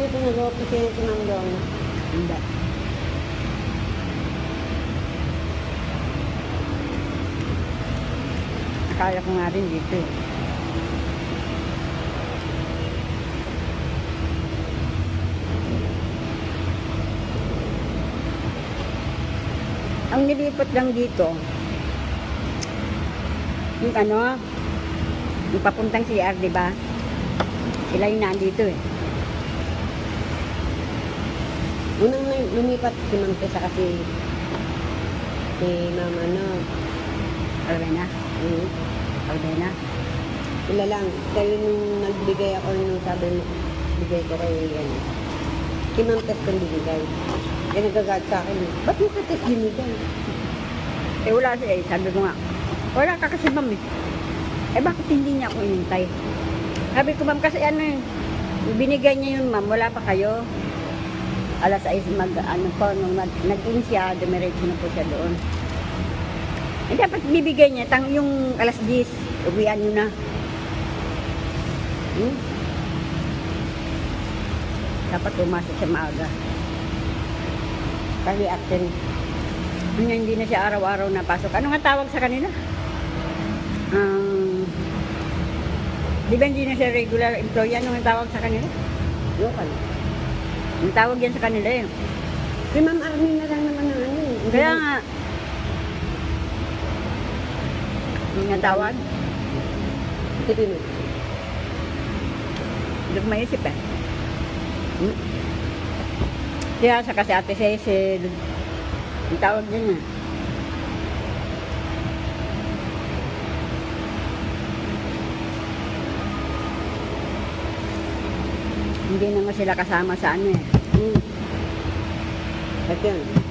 dito nag-opisina si Ma'am Donna. Hindi. Kaya ko nga rin dito eh. Ang nilipot lang dito, yung ano, yung papuntang CR, diba? Sila yung nandito eh. Unang lumipat si Ma'am Tessa kasi si Ma'am Alvena? Alvena? Wala lang. Dahil nung nagbigay ako nung sabi mo, bigay ko kay si Ma'am Tess kong binigay. Kaya nagagad sa akin, ba't mo ka Tess binigay? Eh wala siya eh, sabi ko nga, wala ka kasi ma'am eh. Eh bakit hindi niya ako inintay? Sabi ko ma'am kasi ano eh, binigay niya yun ma'am, wala pa kayo. Alas 6 nung nag-in siya, dumiretso na po siya doon. Eh dapat bibigay niya, yung alas 10, uwian nyo na. Dapat umasok siya maaga. Kasi action. Hindi na siya araw-araw napasok. Ano nga tawag sa kanila? Di ba hindi na siya regular employee? Ano nga tawag sa kanila? Local. Ang tawag yan sa kanila eh. Si Ma'am Armin na lang naman ang ano eh. Kaya nga, yung nga tawag, Isipin mo. hindi ko maisip eh. Kaya sa kasi Ate Cecil, yung tawag din eh. Hindi naman sila kasama sa ano eh. At yan.